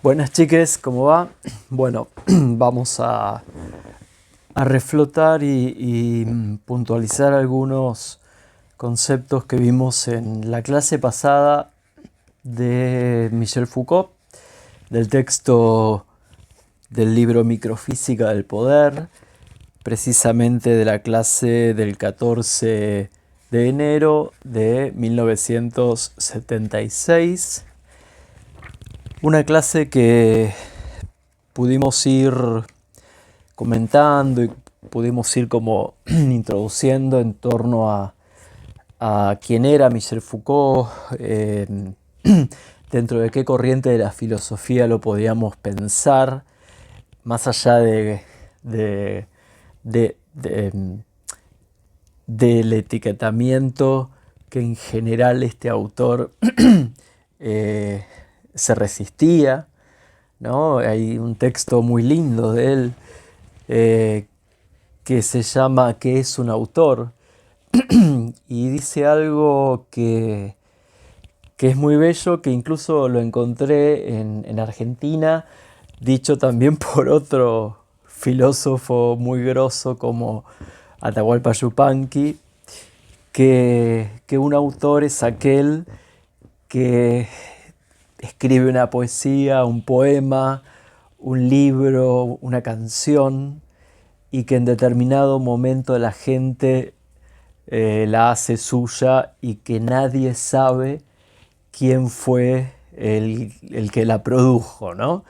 Buenas chiques, ¿cómo va? Bueno, vamos a reflotar y puntualizar algunos conceptos que vimos en la clase pasada de Michel Foucault, del texto del libro Microfísica del Poder, precisamente de la clase del 14 de enero de 1976. Una clase que pudimos ir comentando y pudimos ir como introduciendo en torno a quién era Michel Foucault, dentro de qué corriente de la filosofía lo podíamos pensar, más allá de- de, del etiquetamiento que en general este autor eh, se resistía, ¿no? Hay un texto muy lindo de él eh, que se llama ¿Qué es un autor? Y dice algo que es muy bello, que incluso lo encontré en Argentina, dicho también por otro filósofo muy grosso como Atahualpa Yupanqui, que un autor es aquel que escribe una poesía, un poema, un libro, una canción, y que en determinado momento la gente la hace suya y que nadie sabe quién fue el que la produjo, ¿no?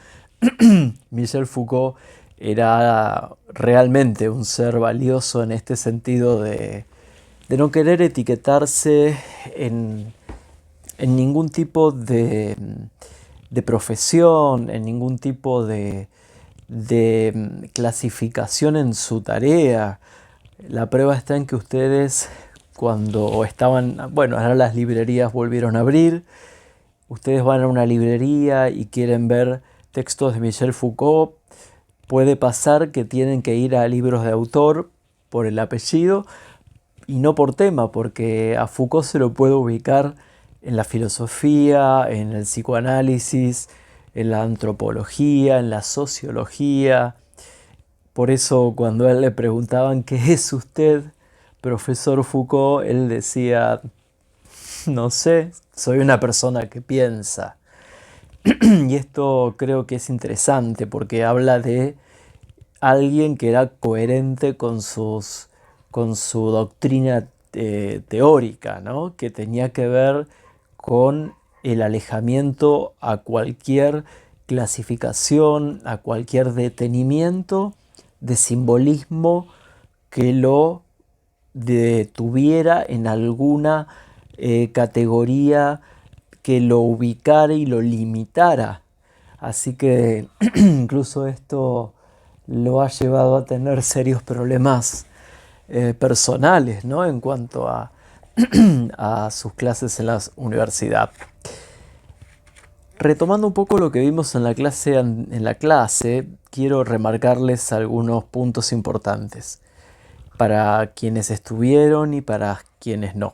Michel Foucault era realmente un ser valioso en este sentido de no querer etiquetarse en, en ningún tipo de profesión, en ningún tipo de clasificación en su tarea. La prueba está en que ustedes, cuando estaban, bueno, ahora las librerías volvieron a abrir, ustedes van a una librería y quieren ver textos de Michel Foucault, puede pasar que tienen que ir a libros de autor por el apellido y no por tema, porque a Foucault se lo puede ubicar en la filosofía, en el psicoanálisis, en la antropología, en la sociología. Por eso cuando a él le preguntaban ¿qué es usted, profesor Foucault? Él decía, no sé, soy una persona que piensa. Y esto creo que es interesante porque habla de alguien que era coherente con su doctrina teórica, ¿no? Que tenía que ver con el alejamiento a cualquier clasificación, a cualquier detenimiento de simbolismo que lo detuviera en alguna categoría que lo ubicara y lo limitara. Así que incluso esto lo ha llevado a tener serios problemas personales, ¿no? En cuanto a sus clases en la universidad. Retomando un poco lo que vimos en la clase, quiero remarcarles algunos puntos importantes para quienes estuvieron y para quienes no.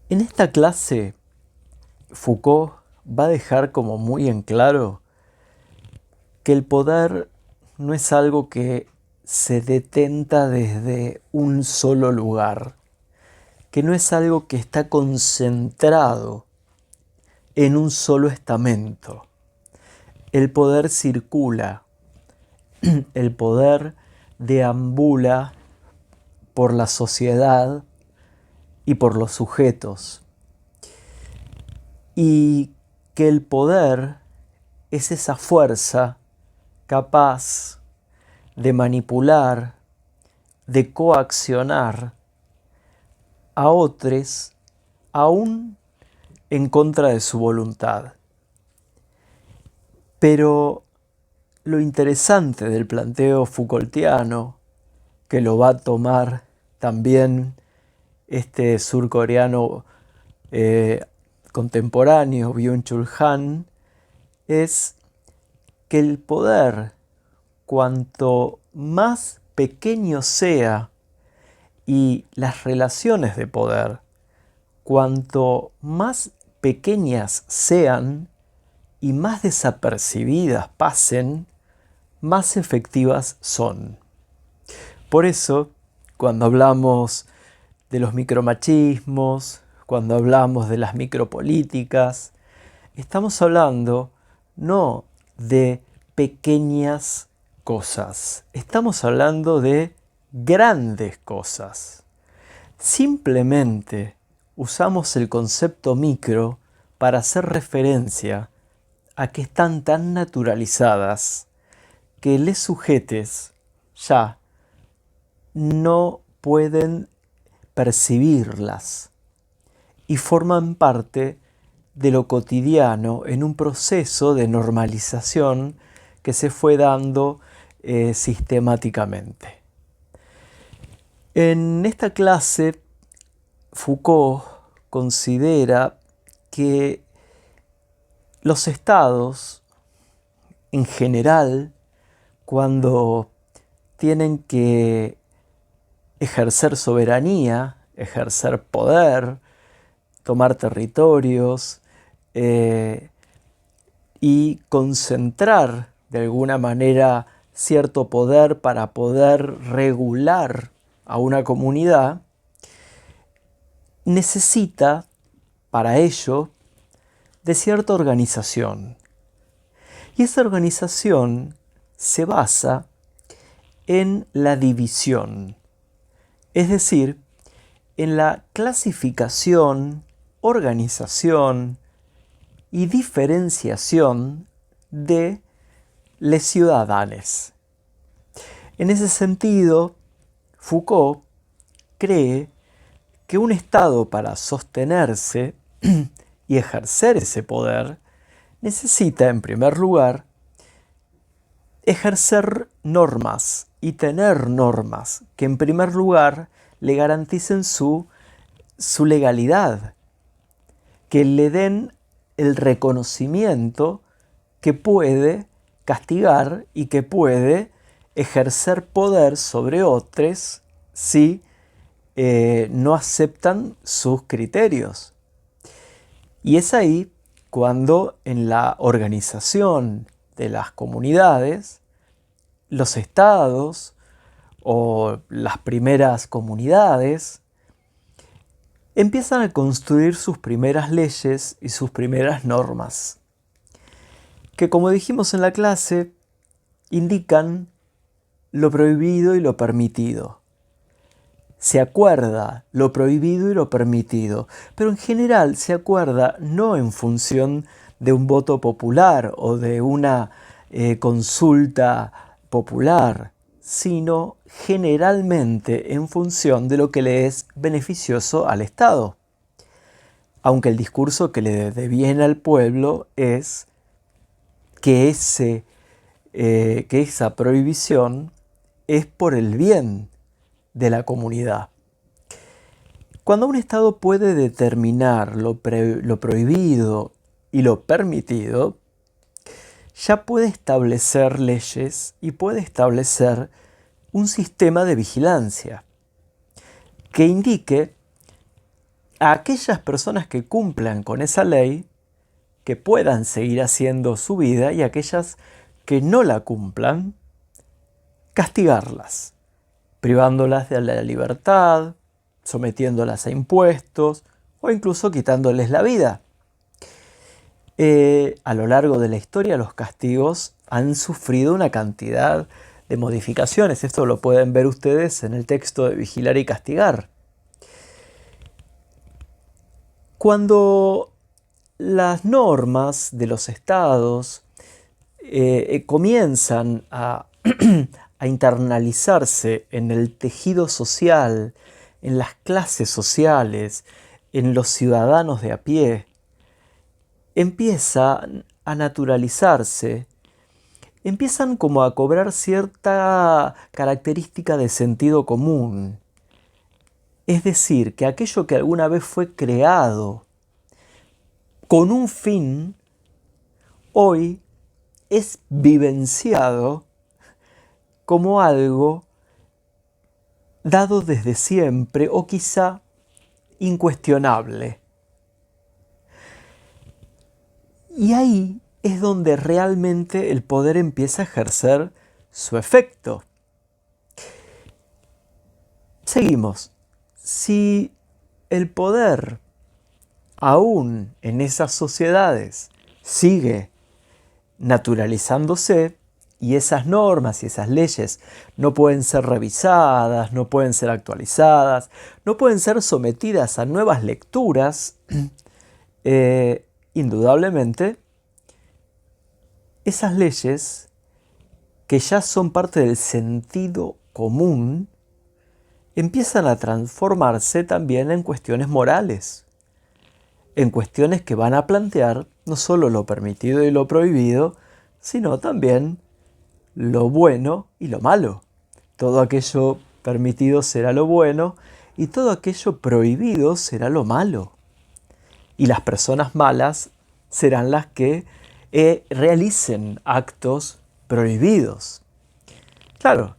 En esta clase, Foucault va a dejar como muy en claro que el poder no es algo que se detenta desde un solo lugar, que no es algo que está concentrado en un solo estamento. El poder circula, el poder deambula por la sociedad y por los sujetos. Y que el poder es esa fuerza capaz de manipular, de coaccionar a otros aún en contra de su voluntad. Pero lo interesante del planteo Foucaultiano, que lo va a tomar también este surcoreano contemporáneo, Byung-Chul Han, es que el poder, cuanto más pequeño sea, y las relaciones de poder, cuanto más pequeñas sean, y más desapercibidas pasen, más efectivas son. Por eso, cuando hablamos de los micromachismos, cuando hablamos de las micropolíticas, estamos hablando no de pequeñas cosas, estamos hablando de grandes cosas. Simplemente usamos el concepto micro para hacer referencia a que están tan naturalizadas que les sujetes ya no pueden percibirlas y forman parte de lo cotidiano en un proceso de normalización que se fue dando sistemáticamente. En esta clase, Foucault considera que los estados, en general, cuando tienen que ejercer soberanía, ejercer poder, tomar territorios y concentrar de alguna manera cierto poder para poder regular a una comunidad, necesita para ello de cierta organización. Y esa organización se basa en la división, es decir, en la clasificación, organización y diferenciación de los ciudadanos. En ese sentido, Foucault cree que un Estado, para sostenerse y ejercer ese poder, necesita, en primer lugar, ejercer normas y tener normas que, en primer lugar, le garanticen su legalidad, que le den el reconocimiento que puede castigar y que puede ejercer poder sobre otros si no aceptan sus criterios. Y es ahí cuando en la organización de las comunidades, los estados o las primeras comunidades empiezan a construir sus primeras leyes y sus primeras normas, que, como dijimos en la clase, indican lo prohibido y lo permitido. Se acuerda lo prohibido y lo permitido, pero en general se acuerda no en función de un voto popular o de una consulta popular, sino generalmente en función de lo que le es beneficioso al Estado. Aunque el discurso que le deviene al pueblo es que esa prohibición es por el bien de la comunidad. Cuando un Estado puede determinar lo prohibido y lo permitido, ya puede establecer leyes y puede establecer un sistema de vigilancia que indique a aquellas personas que cumplan con esa ley que puedan seguir haciendo su vida y aquellas que no la cumplan, castigarlas, privándolas de la libertad, sometiéndolas a impuestos o incluso quitándoles la vida. A lo largo de la historia los castigos han sufrido una cantidad de modificaciones. Esto lo pueden ver ustedes en el texto de Vigilar y Castigar. Cuando las normas de los estados comienzan a internalizarse en el tejido social, en las clases sociales, en los ciudadanos de a pie, empiezan a naturalizarse, empiezan como a cobrar cierta característica de sentido común. Es decir, que aquello que alguna vez fue creado con un fin, hoy es vivenciado como algo dado desde siempre o quizá incuestionable. Y ahí es donde realmente el poder empieza a ejercer su efecto. Seguimos. Si el poder, aún en esas sociedades, sigue naturalizándose y esas normas y esas leyes no pueden ser revisadas, no pueden ser actualizadas, no pueden ser sometidas a nuevas lecturas, indudablemente, esas leyes que ya son parte del sentido común empiezan a transformarse también en cuestiones morales, en cuestiones que van a plantear no solo lo permitido y lo prohibido, sino también lo bueno y lo malo. Todo aquello permitido será lo bueno y todo aquello prohibido será lo malo. Y las personas malas serán las que realicen actos prohibidos. Claro,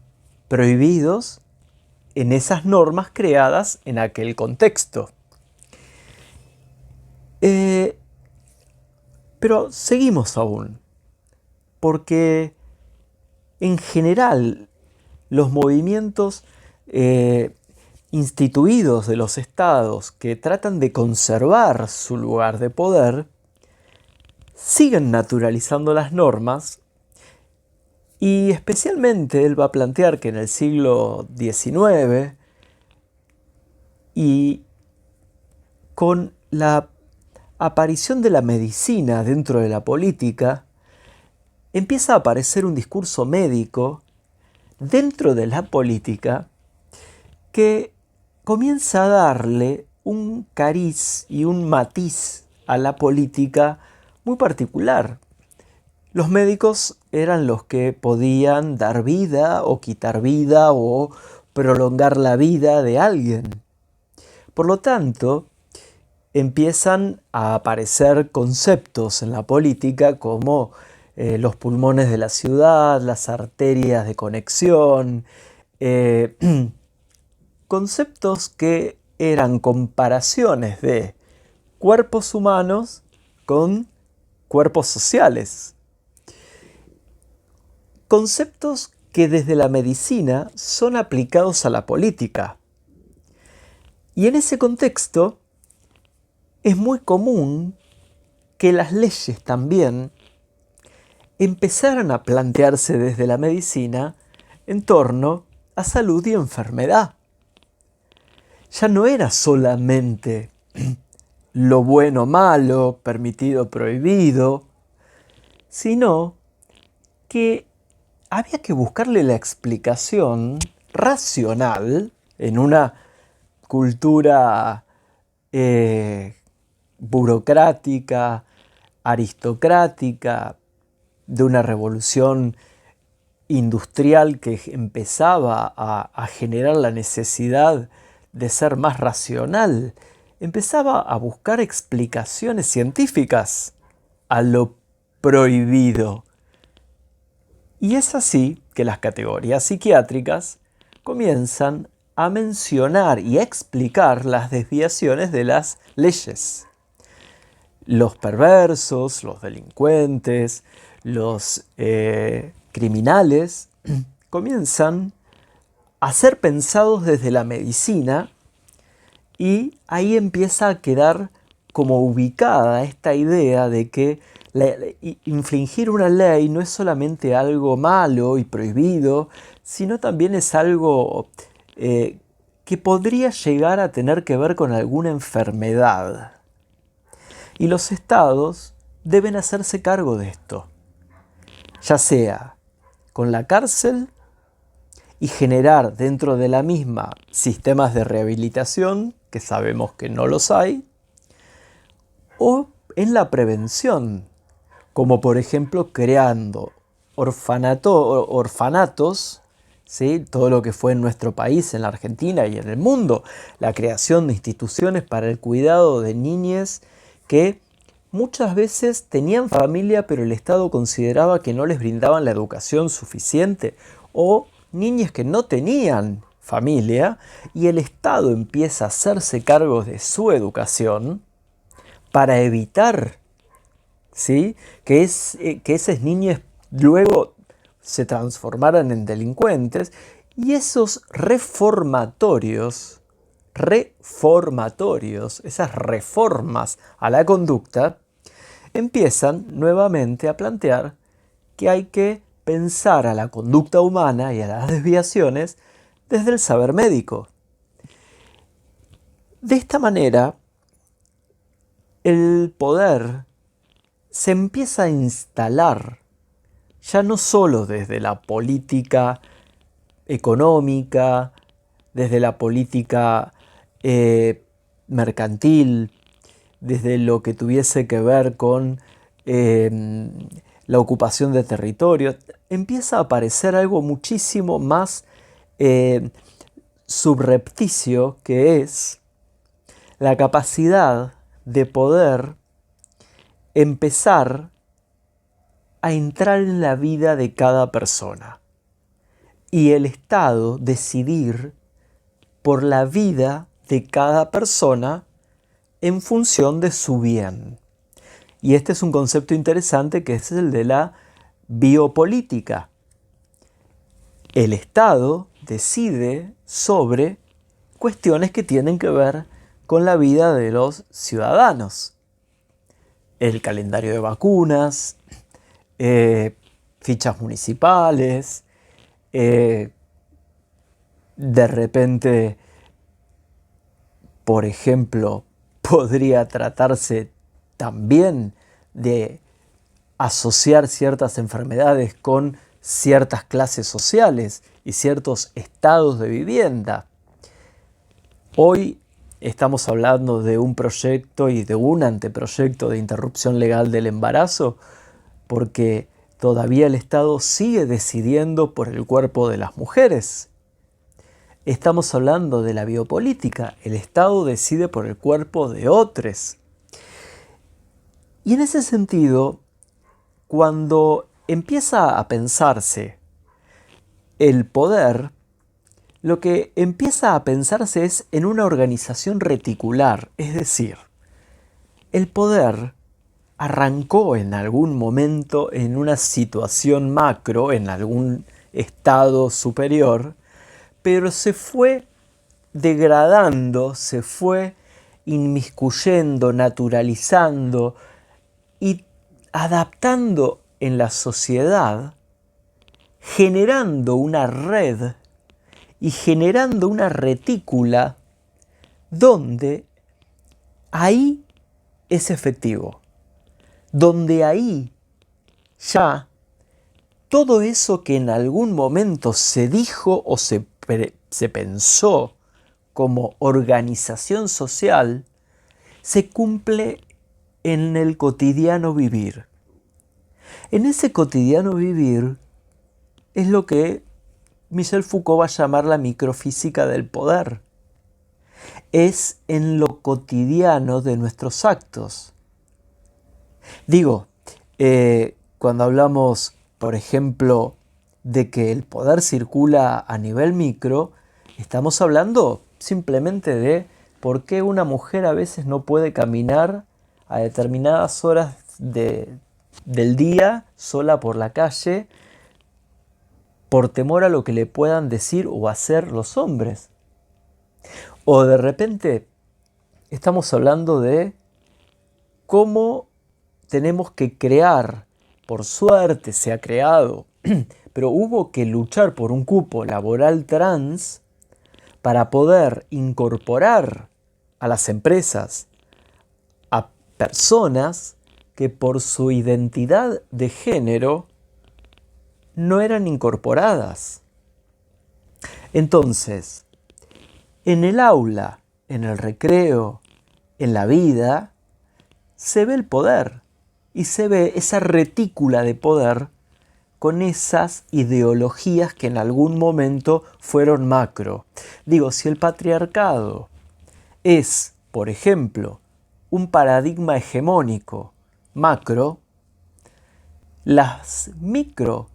prohibidos en esas normas creadas en aquel contexto. Pero seguimos aún, porque en general los movimientos instituidos de los estados que tratan de conservar su lugar de poder siguen naturalizando las normas. Y especialmente él va a plantear que en el siglo XIX y con la aparición de la medicina dentro de la política, empieza a aparecer un discurso médico dentro de la política que comienza a darle un cariz y un matiz a la política muy particular. Los médicos eran los que podían dar vida o quitar vida o prolongar la vida de alguien. Por lo tanto, empiezan a aparecer conceptos en la política como los pulmones de la ciudad, las arterias de conexión, conceptos que eran comparaciones de cuerpos humanos con cuerpos sociales. Conceptos que desde la medicina son aplicados a la política. Y en ese contexto es muy común que las leyes también empezaran a plantearse desde la medicina en torno a salud y enfermedad. Ya no era solamente lo bueno, malo, permitido, prohibido, sino que había que buscarle la explicación racional en una cultura burocrática, aristocrática, de una revolución industrial que empezaba a generar la necesidad de ser más racional. Empezaba a buscar explicaciones científicas a lo prohibido. Y es así que las categorías psiquiátricas comienzan a mencionar y a explicar las desviaciones de las leyes. Los perversos, los delincuentes, los criminales comienzan a ser pensados desde la medicina y ahí empieza a quedar como ubicada esta idea de que infringir una ley no es solamente algo malo y prohibido, sino también es algo que podría llegar a tener que ver con alguna enfermedad. Y los estados deben hacerse cargo de esto, ya sea con la cárcel y generar dentro de la misma sistemas de rehabilitación, que sabemos que no los hay, o en la prevención, como por ejemplo creando orfanatos, ¿sí? Todo lo que fue en nuestro país, en la Argentina y en el mundo, la creación de instituciones para el cuidado de niñes que muchas veces tenían familia, pero el Estado consideraba que no les brindaban la educación suficiente, o niñas que no tenían familia y el Estado empieza a hacerse cargo de su educación para evitar ¿sí? Que esas niñas luego se transformaran en delincuentes, y esos reformatorios, esas reformas a la conducta, empiezan nuevamente a plantear que hay que pensar a la conducta humana y a las desviaciones desde el saber médico. De esta manera, el poder se empieza a instalar ya no solo desde la política económica, desde la política mercantil, desde lo que tuviese que ver con la ocupación de territorios, empieza a aparecer algo muchísimo más subrepticio, que es la capacidad de poder empezar a entrar en la vida de cada persona y el Estado decidir por la vida de cada persona en función de su bien. Y este es un concepto interesante, que es el de la biopolítica. El Estado decide sobre cuestiones que tienen que ver con la vida de los ciudadanos. El calendario de vacunas, fichas municipales, de repente, por ejemplo, podría tratarse también de asociar ciertas enfermedades con ciertas clases sociales y ciertos estados de vivienda. Hoy estamos hablando de un proyecto y de un anteproyecto de interrupción legal del embarazo, porque todavía el Estado sigue decidiendo por el cuerpo de las mujeres. Estamos hablando de la biopolítica. El Estado decide por el cuerpo de otros. Y en ese sentido, cuando empieza a pensarse el poder, lo que empieza a pensarse es en una organización reticular. Es decir, el poder arrancó en algún momento en una situación macro, en algún estado superior, pero se fue degradando, se fue inmiscuyendo, naturalizando y adaptando en la sociedad, generando una red y generando una retícula donde ahí es efectivo, donde ahí ya todo eso que en algún momento se dijo o se pensó como organización social, se cumple en el cotidiano vivir. En ese cotidiano vivir es lo que Michel Foucault va a llamar la microfísica del poder. Es en lo cotidiano de nuestros actos. Digo, cuando hablamos, por ejemplo, de que el poder circula a nivel micro, estamos hablando simplemente de por qué una mujer a veces no puede caminar a determinadas horas del día sola por la calle por temor a lo que le puedan decir o hacer los hombres. O de repente estamos hablando de cómo tenemos que crear, por suerte se ha creado, pero hubo que luchar por un cupo laboral trans para poder incorporar a las empresas a personas que por su identidad de género no eran incorporadas. Entonces, en el aula, en el recreo, en la vida, se ve el poder y se ve esa retícula de poder con esas ideologías que en algún momento fueron macro. Digo, si el patriarcado es, por ejemplo, un paradigma hegemónico macro, las micro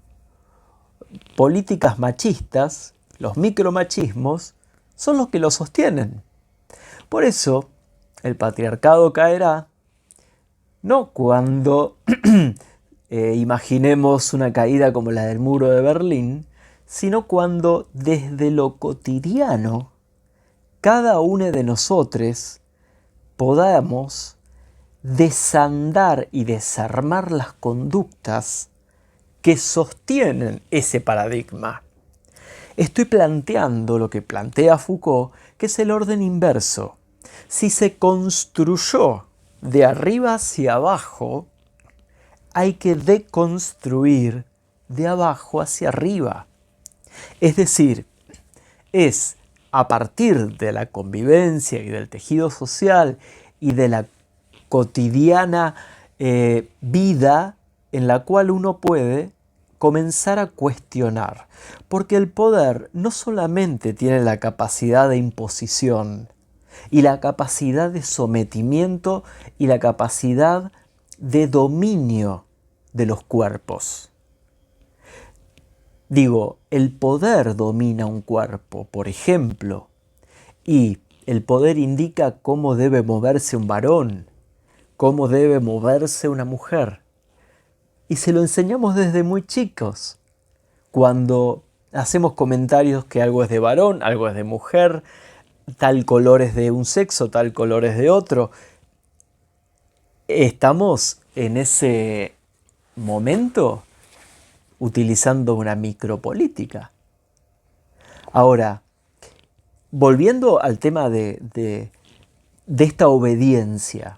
políticas machistas, los micromachismos, son los que lo sostienen. Por eso, el patriarcado caerá no cuando imaginemos una caída como la del muro de Berlín, sino cuando desde lo cotidiano cada uno de nosotros podamos desandar y desarmar las conductas que sostienen ese paradigma. Estoy planteando lo que plantea Foucault, que es el orden inverso. Si se construyó de arriba hacia abajo, hay que deconstruir de abajo hacia arriba. Es decir, es a partir de la convivencia y del tejido social y de la cotidiana vida en la cual uno puede comenzar a cuestionar. Porque el poder no solamente tiene la capacidad de imposición y la capacidad de sometimiento y la capacidad de dominio de los cuerpos. Digo, el poder domina un cuerpo, por ejemplo, y el poder indica cómo debe moverse un varón, cómo debe moverse una mujer. Y se lo enseñamos desde muy chicos. Cuando hacemos comentarios que algo es de varón, algo es de mujer, tal color es de un sexo, tal color es de otro. Estamos en ese momento utilizando una micropolítica. Ahora, volviendo al tema de esta obediencia,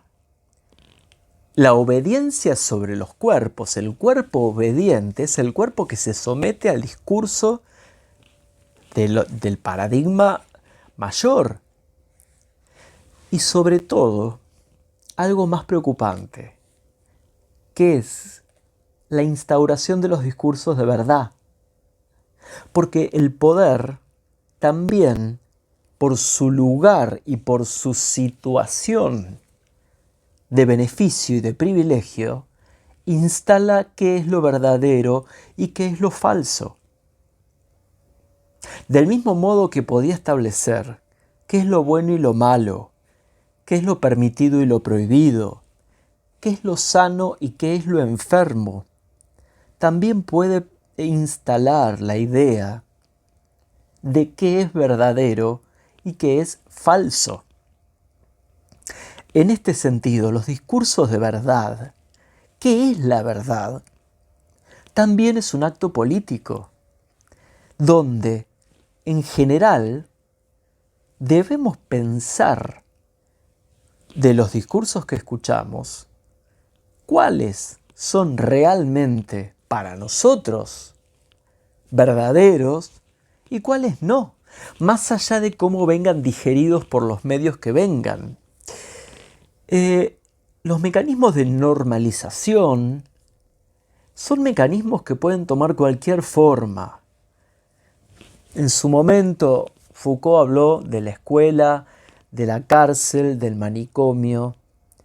la obediencia sobre los cuerpos, el cuerpo obediente es el cuerpo que se somete al discurso del paradigma mayor. Y sobre todo, algo más preocupante, que es la instauración de los discursos de verdad. Porque el poder también, por su lugar y por su situación de beneficio y de privilegio, instala qué es lo verdadero y qué es lo falso. Del mismo modo que podía establecer qué es lo bueno y lo malo, qué es lo permitido y lo prohibido, qué es lo sano y qué es lo enfermo, también puede instalar la idea de qué es verdadero y qué es falso. En este sentido, los discursos de verdad, ¿qué es la verdad? También es un acto político, donde, en general, debemos pensar de los discursos que escuchamos, cuáles son realmente para nosotros verdaderos y cuáles no, más allá de cómo vengan digeridos por los medios que vengan. Los mecanismos de normalización son mecanismos que pueden tomar cualquier forma. En su momento, Foucault habló de la escuela, de la cárcel, del manicomio,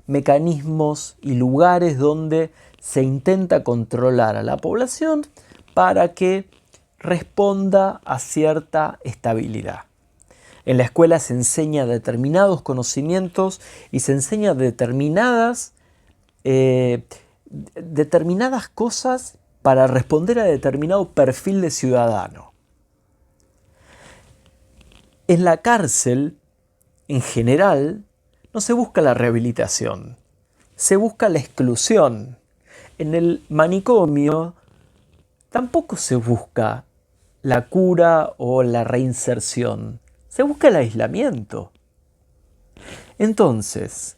mecanismos y lugares donde se intenta controlar a la población para que responda a cierta estabilidad. En la escuela se enseña determinados conocimientos y se enseña determinadas cosas para responder a determinado perfil de ciudadano. En la cárcel, en general, no se busca la rehabilitación, se busca la exclusión. En el manicomio tampoco se busca la cura o la reinserción, se busca el aislamiento. Entonces,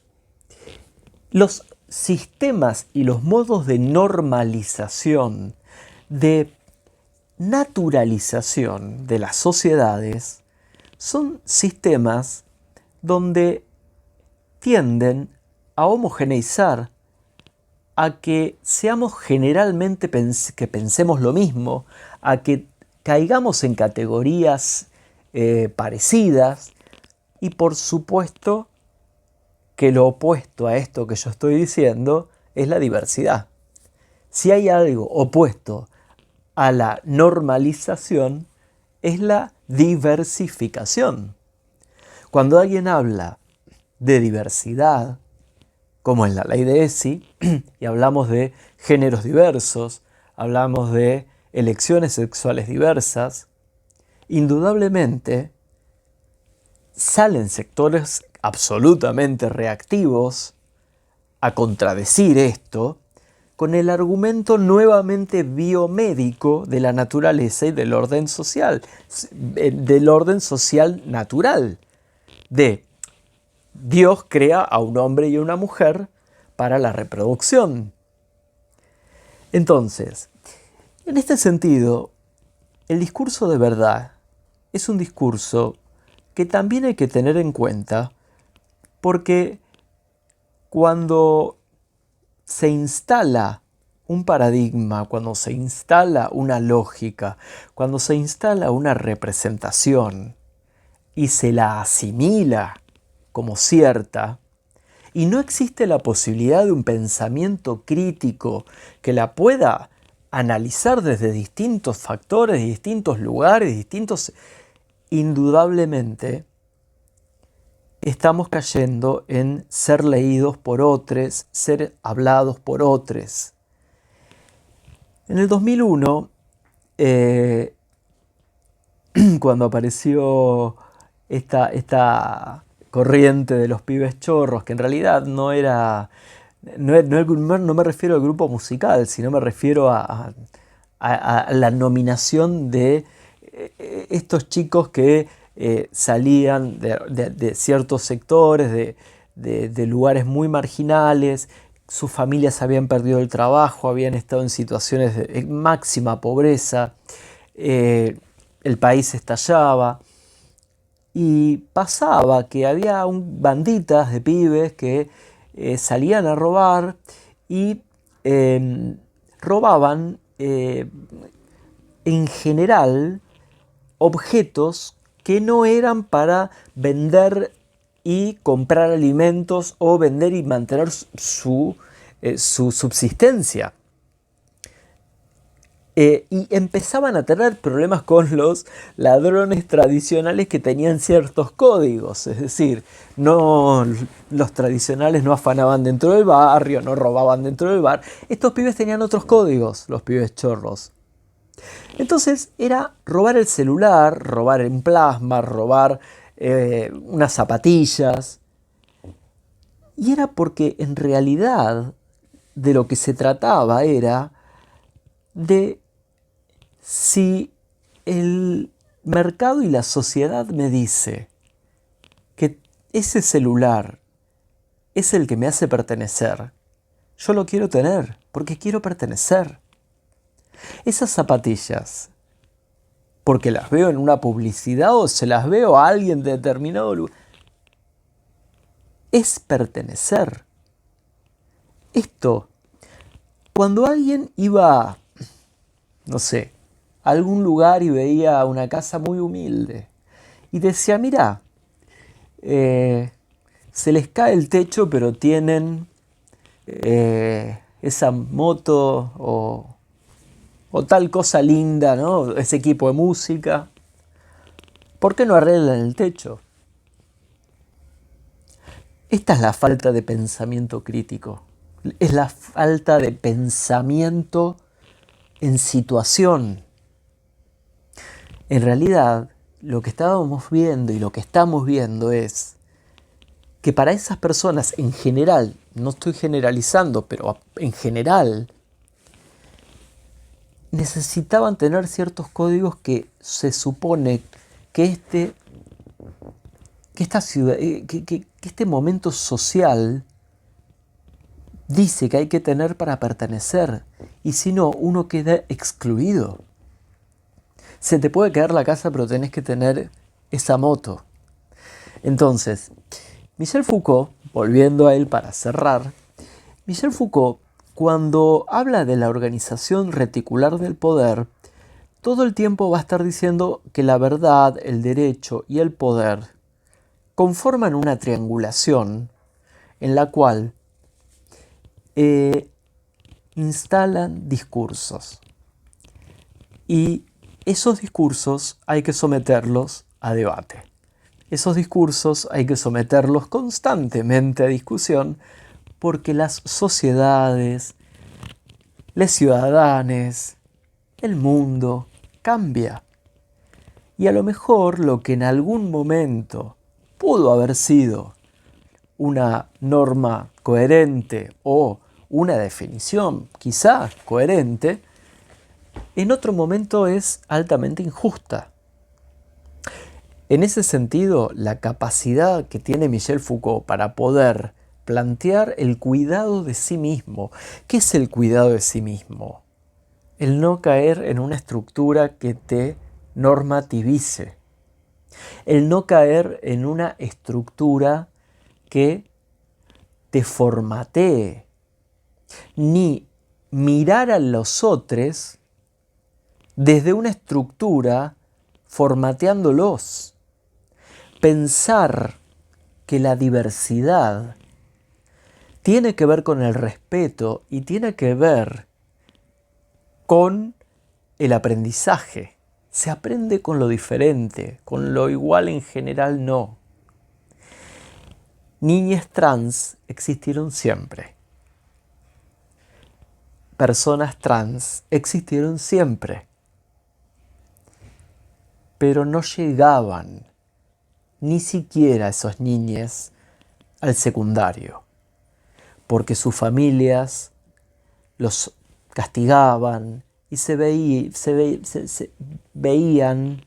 los sistemas y los modos de normalización, de naturalización de las sociedades, son sistemas donde tienden a homogeneizar, a que seamos generalmente que pensemos lo mismo, a que caigamos en categorías parecidas y por supuesto que lo opuesto a esto que yo estoy diciendo es la diversidad. Si hay algo opuesto a la normalización es la diversificación. Cuando alguien habla de diversidad, como en la ley de ESI, y hablamos de géneros diversos, hablamos de elecciones sexuales diversas, indudablemente salen sectores absolutamente reactivos a contradecir esto con el argumento nuevamente biomédico de la naturaleza y del orden social natural, de Dios crea a un hombre y una mujer para la reproducción. Entonces, en este sentido, el discurso de verdad es un discurso que también hay que tener en cuenta, porque cuando se instala un paradigma, cuando se instala una lógica, cuando se instala una representación y se la asimila como cierta, y no existe la posibilidad de un pensamiento crítico que la pueda analizar desde distintos factores, distintos lugares, indudablemente estamos cayendo en ser leídos por otros, ser hablados por otros. En el 2001, cuando apareció esta corriente de los pibes chorros, que en realidad no me refiero al grupo musical, sino me refiero a la nominación de estos chicos que salían de ciertos sectores, de lugares muy marginales, sus familias habían perdido el trabajo, habían estado en situaciones de máxima pobreza, el país estallaba. Y pasaba que había banditas de pibes que salían a robar y robaban en general objetos que no eran para vender y comprar alimentos o vender y mantener su subsistencia. Y empezaban a tener problemas con los ladrones tradicionales que tenían ciertos códigos, es decir, los tradicionales no afanaban dentro del barrio, no robaban dentro del bar. Estos pibes tenían otros códigos, los pibes chorros. Entonces era robar el celular, robar en plasma, robar unas zapatillas. Y era porque en realidad de lo que se trataba era de si el mercado y la sociedad me dice que ese celular es el que me hace pertenecer, yo lo quiero tener porque quiero pertenecer. Esas zapatillas, porque las veo en una publicidad o se las veo a alguien de determinado lugar, es pertenecer. Esto, cuando alguien iba, no sé, a algún lugar y veía una casa muy humilde y decía, mira, se les cae el techo pero tienen esa moto o tal cosa linda, ¿no? Ese equipo de música, ¿por qué no arreglan el techo? Esta es la falta de pensamiento crítico, es la falta de pensamiento en situación. En realidad, lo que estábamos viendo y lo que estamos viendo es que para esas personas en general, no estoy generalizando, pero en general, necesitaban tener ciertos códigos que se supone que esta ciudad, que este momento social dice que hay que tener para pertenecer, y si no, uno queda excluido. Se te puede caer la casa, pero tenés que tener esa moto. Entonces, Michel Foucault, volviendo a él para cerrar, Michel Foucault, cuando habla de la organización reticular del poder, todo el tiempo va a estar diciendo que la verdad, el derecho y el poder conforman una triangulación en la cual instalan discursos. Y esos discursos hay que someterlos a debate. Esos discursos hay que someterlos constantemente a discusión porque las sociedades, los ciudadanos, el mundo cambia. Y a lo mejor lo que en algún momento pudo haber sido una norma coherente o una definición quizá coherente, en otro momento es altamente injusta. En ese sentido, la capacidad que tiene Michel Foucault para poder plantear el cuidado de sí mismo. ¿Qué es el cuidado de sí mismo? El no caer en una estructura que te normativice. El no caer en una estructura que te formatee. Ni mirar a los otros desde una estructura formateándolos. Pensar que la diversidad tiene que ver con el respeto y tiene que ver con el aprendizaje. Se aprende con lo diferente, con lo igual en general no. Niñas trans existieron siempre. Personas trans existieron siempre. Pero no llegaban ni siquiera esos niños al secundario, porque sus familias los castigaban y se veían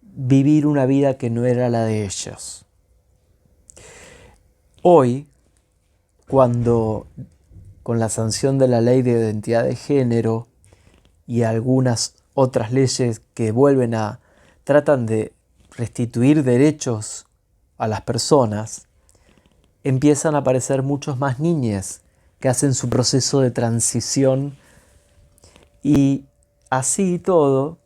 vivir una vida que no era la de ellos. Hoy, cuando con la sanción de la ley de identidad de género y algunas otras leyes que tratan de restituir derechos a las personas, empiezan a aparecer muchos más niñas que hacen su proceso de transición y así todo,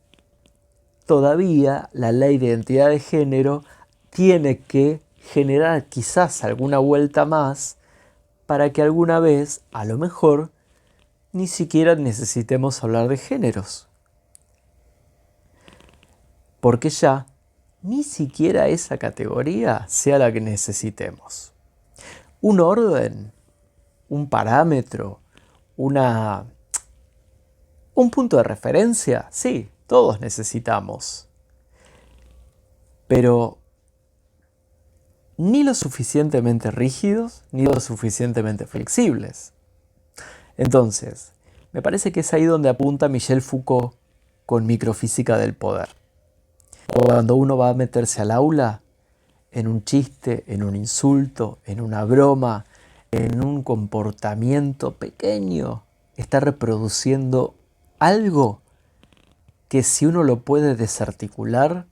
todavía la ley de identidad de género tiene que generar quizás alguna vuelta más para que alguna vez, a lo mejor, ni siquiera necesitemos hablar de géneros. Porque ya ni siquiera esa categoría sea la que necesitemos. Un orden, un parámetro, un punto de referencia, sí, todos necesitamos. Pero ni lo suficientemente rígidos, ni lo suficientemente flexibles. Entonces, me parece que es ahí donde apunta Michel Foucault con Microfísica del Poder. Cuando uno va a meterse al aula, en un chiste, en un insulto, en una broma, en un comportamiento pequeño, está reproduciendo algo que si uno lo puede desarticular,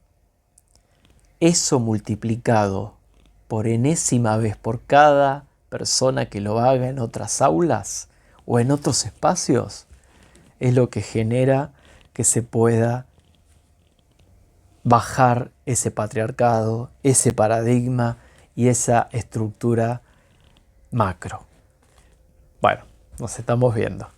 eso multiplicado por enésima vez por cada persona que lo haga en otras aulas o en otros espacios, es lo que genera que se pueda bajar ese patriarcado, ese paradigma y esa estructura macro. Bueno, nos estamos viendo.